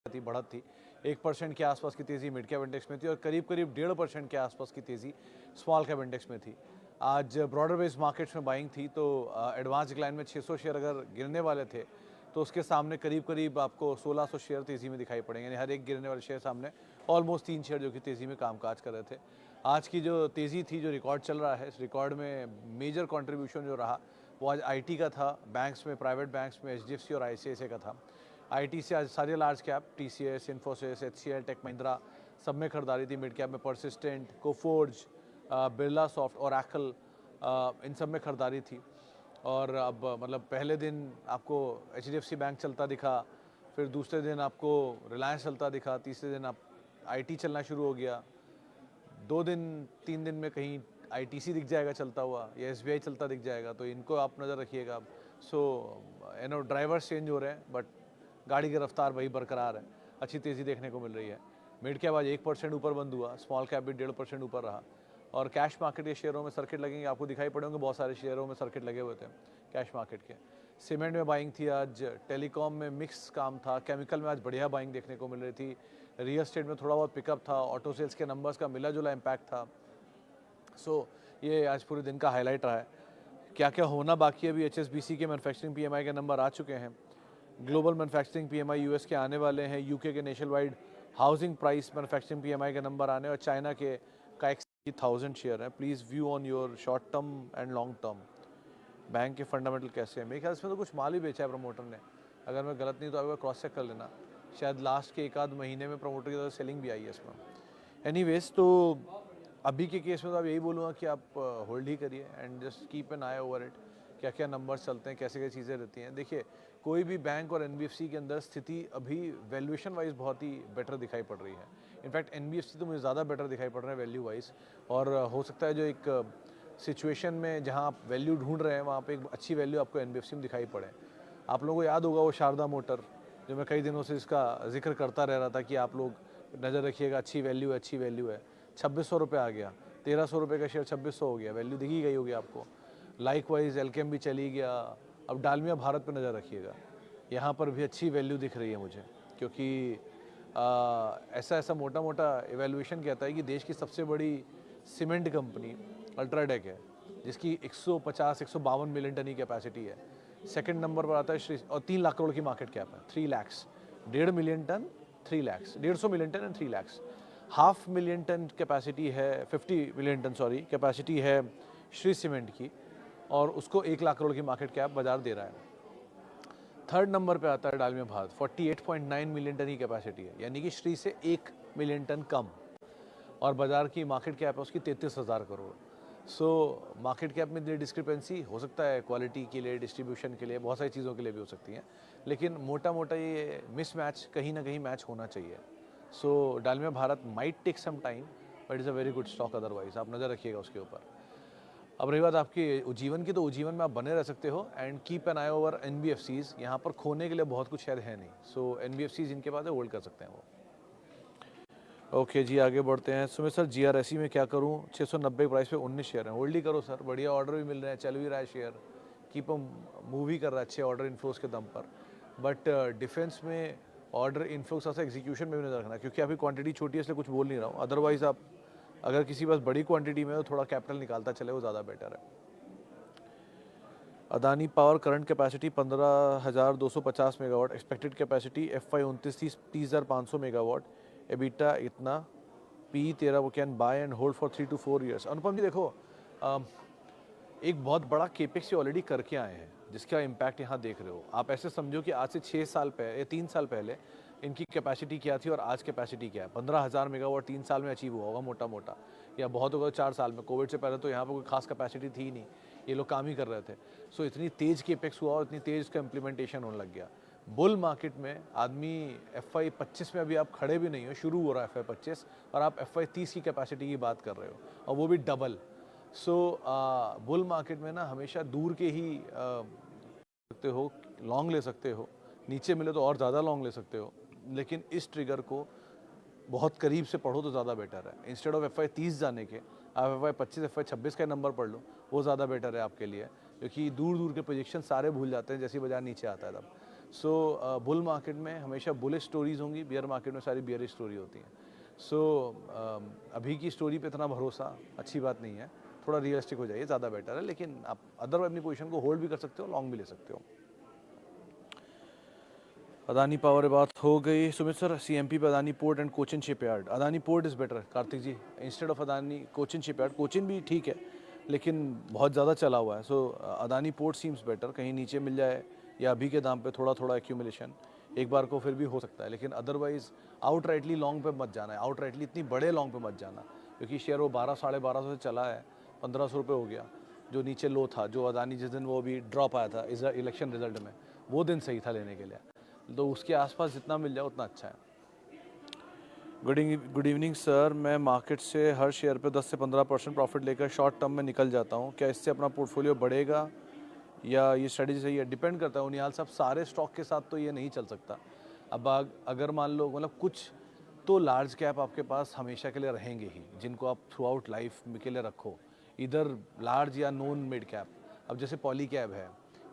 थी, बढ़त थी। 1% के आसपास की तेज़ी मिड कैप इंडेक्स में थी और करीब करीब 1.5% के आसपास की तेज़ी स्मॉल कैप इंडेक्स में थी। आज ब्रॉडर बेस्ड मार्केट्स में बाइंग थी, तो एडवांस डिक्लाइन में 600 शेयर अगर गिरने वाले थे तो उसके सामने करीब करीब आपको 1600 शेयर तेज़ी में दिखाई पड़ेंगे, यानी हर एक गिरने वाले शेयर सामने ऑलमोस्ट 3 शेयर जो कि तेज़ी में कामकाज कर रहे थे। आज की जो तेज़ी थी, जो रिकॉर्ड चल रहा है, इस रिकॉर्ड में मेजर कंट्रीब्यूशन जो रहा वो आज आईटी का था, बैंक्स में, प्राइवेट बैंक्स में एचडीएफसी और आईसीआईसीआई का था। आईटी से आज सारे large cap, TCS, Infosys, HCL, Tech Mahindra, सब में खरीदारी थी। मिड कैप में Persistent, Coforge, Birlasoft, Oracle, इन सब में खरीदारी थी। और अब मतलब पहले दिन आपको एचडीएफसी बैंक चलता दिखा, फिर दूसरे दिन आपको रिलायंस चलता दिखा, तीसरे दिन आप आईटी चलना शुरू हो गया, 2 दिन 3 दिन में कहीं आईटीसी दिख जाएगा चलता हुआ या एसबीआई चलता दिख जाएगा, तो इनको आप नज़र रखिएगा। सो ड्राइवर्स चेंज हो रहे हैं बट गाड़ी की रफ्तार वही बरकरार है, अच्छी तेज़ी देखने को मिल रही है। मिड कैप आज 1% ऊपर बंद हुआ, स्मॉल कैप भी 1.5% ऊपर रहा। और कैश मार्केट के शेयरों में सर्किट लगेंगे, आपको दिखाई पड़े होंगे, बहुत सारे शेयरों में सर्किट लगे हुए थे कैश मार्केट के। सीमेंट में बाइंग थी आज, टेलीकॉम में मिक्स काम था, केमिकल में आज बढ़िया बाइंग देखने को मिल रही थी, रियल एस्टेट में थोड़ा बहुत पिकअप था, ऑटो सेल्स के नंबर्स का मिला जुला इम्पैक्ट था। सो ये आज पूरे दिन का हाईलाइट रहा है। क्या क्या होना बाकी है, अभी एचएसबीसी के मैन्युफैक्चरिंग पीएमआई के नंबर आ चुके हैं, ग्लोबल मैन्युफैक्चरिंग पीएमआई यूएस के आने वाले हैं, यूके के national wide housing price manufacturing PMI के नंबर आने, और चाइना के का 1000 शेयर है। Please view on your short term and long term. Bank के फंडामेंटल कैसे हैं? मेरे ख्याल से तो कुछ माल ही बेचा है प्रमोटर ने, अगर मैं गलत नहीं तो आप क्रॉस चेक कर लेना। शायद लास्ट के 1 आध महीने में प्रमोटर की तरफ सेलिंग भी आई है इसमें। एनीवेज, तो अभी के केस में तो आप यही बोलूँगा कि आप होल्ड ही करिए and just keep an I over it. क्या क्या नंबर्स चलते हैं, कैसे कैसे चीज़ें रहती हैं। देखिए, कोई भी बैंक और एनबीएफसी के अंदर स्थिति अभी वैल्यूएशन वाइज बहुत ही बेटर दिखाई पड़ रही है। इनफैक्ट एनबीएफसी तो मुझे ज़्यादा बेटर दिखाई पड़ रहा है वैल्यू वाइज, और हो सकता है जो एक सिचुएशन में जहाँ आप वैल्यू ढूंढ रहे हैं वहाँ पे एक अच्छी वैल्यू आपको एनबीएफसी में दिखाई पड़े। आप लोगों को याद होगा वो शारदा मोटर, जो मैं कई दिनों से इसका जिक्र करता रह रहा था कि आप लोग नज़र रखिएगा, अच्छी वैल्यू है, अच्छी वैल्यू है। 2600 रुपये आ गया, 1300 रुपये का शेयर 2600 हो गया, वैल्यू दिखी गई होगी आपको। लाइक वाइज एलकेएम भी चली गया। अब डालमिया भारत पे नज़र रखिएगा, यहाँ पर भी अच्छी वैल्यू दिख रही है मुझे, क्योंकि ऐसा ऐसा मोटा मोटा एवेल्यूएशन कहता है कि देश की सबसे बड़ी सीमेंट कंपनी अल्ट्राटेक है, जिसकी 150-152 मिलियन टन की कैपेसिटी है। सेकंड नंबर पर आता है श्री, और 3 लाख करोड़ की मार्केट कैप है, 3 lakhs, 1.5 million ton, 3 lakhs, 150 million ton and 3 lakhs. 500 million ton capacity है, 50 मिलियन टन सॉरी कैपेसिटी है श्री सीमेंट की, और उसको 1 लाख करोड़ की मार्केट कैप बाजार दे रहा है। थर्ड नंबर पे आता है डालमिया भारत, 48.9 मिलियन टन की कैपेसिटी है, यानी कि श्री से 1 मिलियन टन कम, और बाजार की मार्केट कैप है उसकी 33,000 करोड़। सो मार्केट कैप में इतनी डिस्क्रिपेंसी हो सकता है, क्वालिटी के लिए, डिस्ट्रीब्यूशन के लिए, बहुत सारी चीज़ों के लिए भी हो सकती हैं, लेकिन मोटा मोटा ये मिसमैच कहीं ना कहीं मैच होना चाहिए। So Dalmia Bharat might take some time but is a very good stock otherwise, आप नज़र रखिएगा उसके ऊपर। अब रही बात आपकी उज्जीवन की, तो उज्जीवन में आप बने रह सकते हो and keep an I over NBFCs. यहाँ पर खोने के लिए बहुत कुछ शायद है नहीं, सो एनबीएफसीज इनके पास है, होल्ड कर सकते हैं वो। ओके जी, आगे बढ़ते हैं। सुमित सर, जीआरएसई में क्या करूं? 690 प्राइस पे 19 शेयर हैं, होल्ड ही करो सर, बढ़िया ऑर्डर भी मिल रहे हैं, चल भी रहा है शेयर, कीप मूव ही कर रहा है अच्छे ऑर्डर इन्फ्लोज के दम पर। बट डिफेंस में ऑर्डर इन्फ्लो साथ एग्जीक्यूशन में भी नजर रखना, क्योंकि अभी क्वांटिटी छोटी है इसलिए कुछ बोल नहीं रहा हूँ। अदरवाइज आप अगर किसी पास बड़ी क्वांटिटी में तो थोड़ा कैपिटल निकालता चले, वो ज़्यादा बेटर है। Adani power current capacity 15,250 megawatt, expected capacity FY 29 30,500 megawatt, EBITDA इतना, पी 13, वो can buy and hold for 3 to 4 years. Anupam ji देखो, एक बहुत बड़ा केपेक्स ऑलरेडी करके आए हैं, जिसका इम्पैक्ट यहाँ देख रहे हो आप। ऐसे समझो कि आज से 6 साल पहले, 3 साल पहले इनकी कैपेसिटी क्या थी और आज कैपेसिटी क्या है। 15,000 मेगावाट 3 साल में अचीव हुआ होगा मोटा मोटा, या बहुत होगा 4 साल में। कोविड से पहले तो यहाँ पर कोई खास कैपेसिटी थी ही नहीं, ये लोग काम ही कर रहे थे। सो इतनी तेज़ केपेक्स हुआ और इतनी तेज़ इसका इम्प्लीमेंटेशन होने लग गया। बुल मार्केट में आदमी FY 25 में अभी आप खड़े भी नहीं हो, शुरू हो रहा है FY 25, और आप FY 30 की कैपेसिटी की बात कर रहे हो, और वो भी डबल। सो बुल मार्केट में ना हमेशा दूर के ही सकते हो, लॉन्ग ले सकते हो, नीचे मिले तो और ज़्यादा लॉन्ग ले सकते हो, लेकिन इस ट्रिगर को बहुत करीब से पढ़ो तो ज़्यादा बेटर है। इंस्टेड ऑफ FY 30 जाने के आप FY 25 FY 26 का नंबर पढ़ लो, वो ज़्यादा बेटर है आपके लिए, क्योंकि दूर दूर के प्रोजेक्शन सारे भूल जाते हैं जैसे बाजार नीचे आता है तब। सो बुल मार्केट में हमेशा बुलिश स्टोरीज होंगी, बियर मार्केट में सारी बियरिश स्टोरी होती हैं। सो अभी की स्टोरी पे इतना भरोसा अच्छी बात नहीं है, थोड़ा रियलिस्टिक हो जाइए, ज़्यादा बेटर है। लेकिन आप अदरवाइज अपनी पोजीशन को होल्ड भी कर सकते हो, लॉन्ग भी ले सकते हो। अदानी पावर बात हो गई। सुमित सर, सीएमपी पे Adani port and Cochin shipyard, Adani port is better Kartik ji, instead of Adani Cochin shipyard. Cochin भी ठीक है लेकिन बहुत ज़्यादा चला हुआ है। So Adani port seems better, कहीं नीचे मिल जाए या अभी के दाम पे थोड़ा थोड़ा एक्यूमुलेशन एक बार को फिर भी हो सकता है। लेकिन अदरवाइज आउट राइटली लॉन्ग पे मत जाना है, आउट राइटली इतनी बड़े लॉन्ग पे मत जाना, क्योंकि शेयर वो 12 साढ़े 1200 से चला है, 1500 रुपये हो गया। जो नीचे लो था, जो अदानी जिस दिन वो भी ड्रॉप आया था इलेक्शन रिजल्ट में, वो दिन सही था लेने के लिए, तो उसके आसपास जितना मिल जाए उतना अच्छा है। गुड इवनिंग सर, मैं मार्केट से हर शेयर पे 10 से 15% प्रॉफिट लेकर शॉर्ट टर्म में निकल जाता हूँ, क्या इससे अपना पोर्टफोलियो बढ़ेगा या ये स्ट्रेटजी सही है? डिपेंड करता है उनियाल साहब, सारे स्टॉक के साथ तो ये नहीं चल सकता। अब अगर मान लो मतलब कुछ तो लार्ज कैप आपके पास हमेशा के लिए रहेंगे ही, जिनको आप थ्रू आउट लाइफ के लिए रखो, इधर लार्ज या नॉन मिड कैप। अब जैसे पॉली कैब है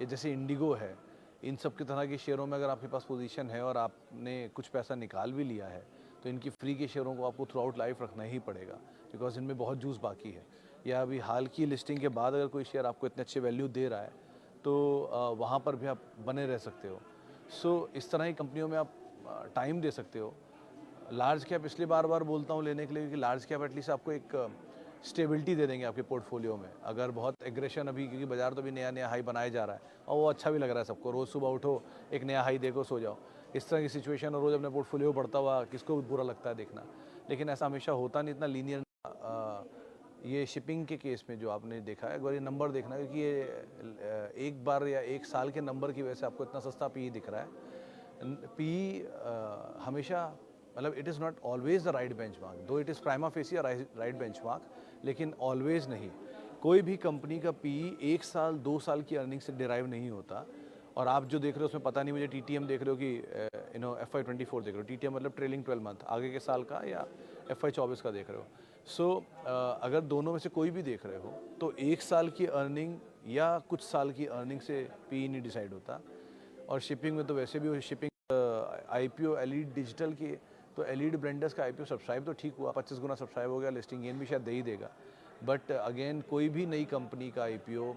या जैसे इंडिगो है, इन सब की तरह के शेयरों में अगर आपके पास पोजीशन है और आपने कुछ पैसा निकाल भी लिया है, तो इनकी फ्री के शेयरों को आपको थ्रू आउट लाइफ रखना ही पड़ेगा, बिकॉज इनमें बहुत जूस बाकी है। या अभी हाल की लिस्टिंग के बाद अगर कोई शेयर आपको इतने अच्छे वैल्यू दे रहा है, तो वहाँ पर भी आप बने रह सकते हो। सो इस तरह की कंपनियों में आप टाइम दे सकते हो। लार्ज कैप इसलिए बार बार बोलता हूँ लेने के लिए, क्योंकि लार्ज कैप एटलीस्ट आपको एक स्टेबिलिटी दे देंगे आपके पोर्टफोलियो में। अगर बहुत एग्रेशन अभी, क्योंकि बाजार तो भी नया नया हाई बनाया जा रहा है और वो अच्छा भी लग रहा है सबको, रोज़ सुबह उठो एक नया हाई देखो सो जाओ, इस तरह की सिचुएशन, और रोज़ अपने पोर्टफोलियो बढ़ता हुआ किसको भी बुरा लगता है देखना। लेकिन ऐसा हमेशा होता नहीं, इतना लीनियर। ये शिपिंग के केस में जो आपने देखा है, अगर ये नंबर देखना, क्योंकि ये एक बार या एक साल के नंबर की वजह से आपको इतना सस्ता पी दिख रहा है। पी हमेशा मतलब it is not always the right benchmark, though it is prima facie right benchmark, लेकिन ऑलवेज नहीं। कोई भी कंपनी का पी एक साल 2 साल की अर्निंग से डिराइव नहीं होता। और आप जो देख रहे हो उसमें पता नहीं मुझे टीटीएम देख रहे हो कि FY24 देख रहे हो, टीटीएम मतलब ट्रेलिंग 12 मंथ आगे के साल का, या FY24 का देख रहे हो। सो अगर दोनों में से कोई भी देख रहे हो, तो एक साल की अर्निंग या कुछ साल की अर्निंग से पी नहीं डिसाइड होता। और शिपिंग में तो वैसे भी शिपिंग IPO एलीड डिजिटल की, तो एलीड ब्लेंडर्स का IPO सब्सक्राइब तो ठीक हुआ, 25 गुना सब्सक्राइब हो गया, लिस्टिंग गेन भी शायद दे ही देगा। बट अगेन कोई भी नई कंपनी का IPO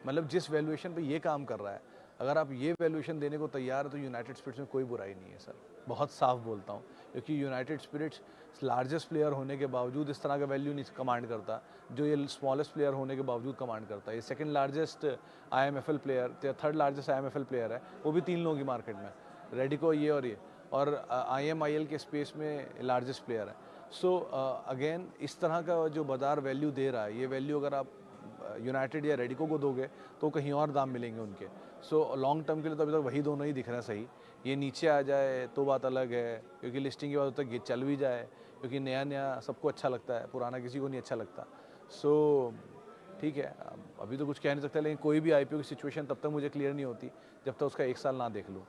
मतलब जिस वैल्यूएशन पे ये काम कर रहा है, अगर आप ये वैल्यूएशन देने को तैयार है, तो यूनाइटेड स्पिरिट्स में कोई बुराई नहीं है सर, बहुत साफ बोलता हूँ। क्योंकि यूनाइटेड स्पिरिट्स लार्जेस्ट प्लेयर होने के बावजूद इस तरह का वैल्यू नहीं कमांड करता, जो ये स्मॉलेस्ट प्लेयर होने के बावजूद कमांड करता है। ये सेकंड लार्जेस्ट IMFL प्लेयर या थर्ड लार्जेस्ट IMFL प्लेयर है, वो भी 3 लोगों की मार्केट में, रेडिको ये और IMIL के स्पेस में लार्जेस्ट प्लेयर है। सो अगेन इस तरह का जो बाजार वैल्यू दे रहा है, ये वैल्यू अगर आप यूनाइटेड या रेडिको को दोगे तो कहीं और दाम मिलेंगे उनके। सो लॉन्ग टर्म के लिए तो अभी तक वही दोनों ही दिख रहे हैं सही। ये नीचे आ जाए तो बात अलग है, क्योंकि लिस्टिंग के बाद तक ये चल भी जाए, क्योंकि नया नया सबको अच्छा लगता है, पुराना किसी को नहीं अच्छा लगता। सो ठीक है, अभी तो कुछ कह नहीं सकता, लेकिन कोई भी IPO की सिचुएशन तब तक मुझे क्लियर नहीं होती जब तक उसका 1 साल ना देख लूँ।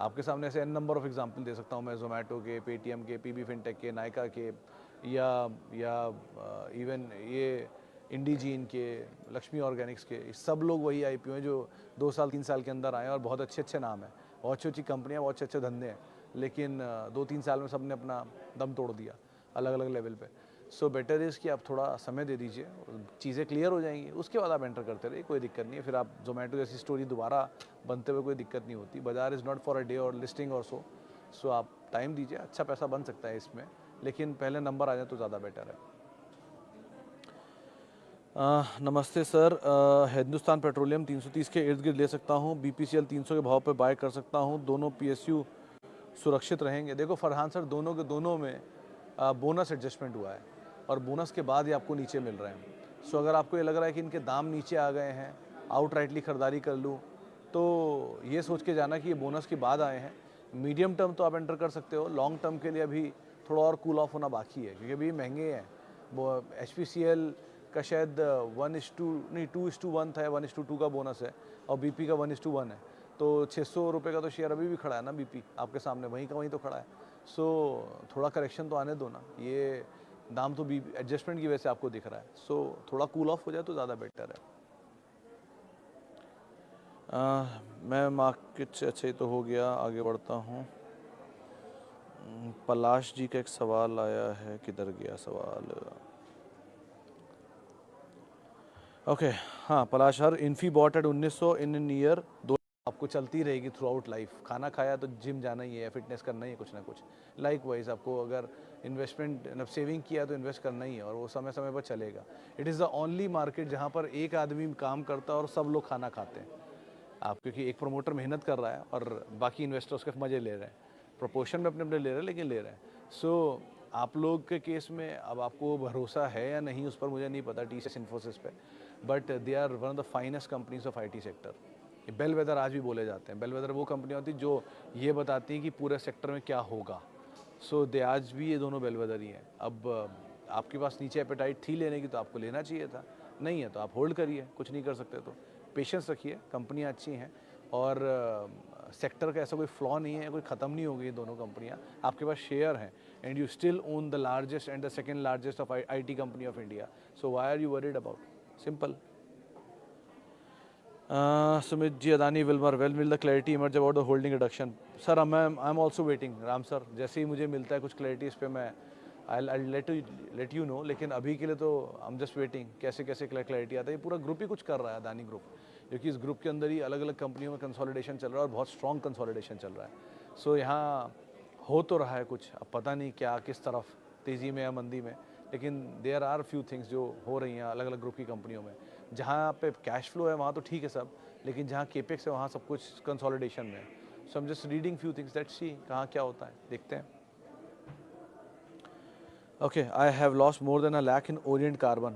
आपके सामने ऐसे n नंबर ऑफ एग्जांपल दे सकता हूँ मैं, जोमेटो के, पेटीएम के, PB फिनटेक के, नायका के, या इवन ये इंडीजीन के, लक्ष्मी ऑर्गेनिक्स के, सब लोग वही IPO हैं जो 2 साल 3 साल के अंदर आए, और बहुत अच्छे अच्छे नाम हैं, बहुत अच्छी अच्छी कंपनियाँ, बहुत अच्छे अच्छे धंधे हैं, लेकिन 2-3 साल में सबने अपना दम तोड़ दिया अलग अलग लेवल पे। सो बेटर इज़ कि आप थोड़ा समय दे दीजिए, चीज़ें क्लियर हो जाएंगी, उसके बाद आप एंटर करते रहिए, कोई दिक्कत नहीं है। फिर आप जोमेटो जैसी स्टोरी दोबारा बनते हुए कोई दिक्कत नहीं होती। बाजार is not for a day और लिस्टिंग और सो आप टाइम दीजिए, अच्छा पैसा बन सकता है इसमें, लेकिन पहले नंबर आ जाए तो ज़्यादा बेटर है। नमस्ते सर, हिंदुस्तान पेट्रोलियम 330 के इर्द गिर्द ले सकता हूँ, BPCL 300 के भाव पे बाय कर सकता हूँ, दोनों PSU सुरक्षित रहेंगे? देखो फरहान सर, दोनों के दोनों में बोनस एडजस्टमेंट हुआ है, और बोनस के बाद ही आपको नीचे मिल रहे हैं। सो अगर आपको ये लग रहा है कि इनके दाम नीचे आ गए हैं, आउटराइटली खरीदारी कर लूँ, तो ये सोच के जाना कि ये बोनस के बाद आए हैं। मीडियम टर्म तो आप एंटर कर सकते हो, लॉन्ग टर्म के लिए अभी थोड़ा और कूल ऑफ होना बाकी है, क्योंकि अभी महंगे हैं। वो HPCL का शायद 2:1 था, 1:2 का बोनस है, और BP का 1:1 है। तो 600 रुपये का तो शेयर अभी भी खड़ा है ना, BP आपके सामने वहीं का वहीं तो खड़ा है। सो थोड़ा करेक्शन तो आने दो ना, ये दाम तो एडजस्टमेंट की वजह से आपको दिख रहा है। सो थोड़ा कूल ऑफ हो जाए तो ज़्यादा बेटर है। मैं मार्केट से अच्छा ही तो हो गया, आगे बढ़ता हूँ। पलाश जी का एक सवाल आया है, किधर गया सवाल? ओके, हाँ Palash here Infy bought at 1900 in year though आपको चलती रहेगी थ्रू आउट लाइफ। खाना खाया तो जिम जाना ही है, फिटनेस करना ही है कुछ ना कुछ। लाइक वाइज आपको अगर इन्वेस्टमेंट मतलब सेविंग किया तो इन्वेस्ट करना ही है, और वो समय समय पर चलेगा। It is the only market जहाँ पर एक आदमी काम करता है और सब लोग खाना खाते हैं। आप क्योंकि एक प्रमोटर मेहनत कर रहा है और बाकी इन्वेस्टर उसके मज़े ले रहे हैं, प्रोपोर्शन में अपने अपने ले रहे हैं, लेकिन ले रहे हैं। सो आप लोग के केस में अब आपको भरोसा है या नहीं उस पर मुझे नहीं पता, टीसीएस इन्फोसिस पे, but they are one of the finest companies of IT sector. Bellwether आज भी बोले जाते हैं। बेल वेदर वो कंपनियाँ होती जो ये बताती हैं कि पूरे सेक्टर में क्या होगा। सो दे आज भी ये दोनों बेल वेदर ही हैं। अब आपके पास नीचे एपेटाइट थी लेने की तो आपको लेना चाहिए था, नहीं है तो आप होल्ड करिए, कुछ नहीं कर सकते तो पेशेंस रखिए। कंपनियाँ अच्छी हैं और सेक्टर का ऐसा कोई फ्लॉ नहीं है, कोई ख़त्म नहीं हो गई दोनों कंपनियाँ। आपके पास शेयर हैं and you still own the largest and the second largest of IT company of India. So why are you worried about? Simple. Sumit ji, Adani Wilmar, when will the clarity emerge about the holding reduction? Sir, I'm also waiting. Ram sir, जैसे ही मुझे मिलता है कुछ clarity इस पे मैं I'll let you know, लेकिन अभी के लिए तो I'm just waiting कैसे कैसे क्लैरिटी आता है। ये पूरा ग्रुप ही कुछ कर रहा है, अदानी ग्रुप, क्योंकि इस ग्रुप के अंदर ही अलग अलग कंपनियों में कंसोलिडेशन चल रहा है और बहुत स्ट्रॉन्ग कंसोलिडेशन चल रहा है। सो यहाँ हो तो रहा है कुछ, अब पता नहीं क्या किस तरफ, तेज़ी में या मंदी में, लेकिन देयर आर फ्यू थिंग्स जो हो रही हैं अलग अलग ग्रुप की कंपनियों में। जहाँ पे कैश फ्लो है वहाँ तो ठीक है सब, लेकिन जहाँ केपेक्स है वहाँ सब कुछ कंसोलिडेशन में है। So I am just reading few things, let's see कहाँ क्या होता है, देखते हैं। Okay, I have lost more than a lakh in Orient carbon.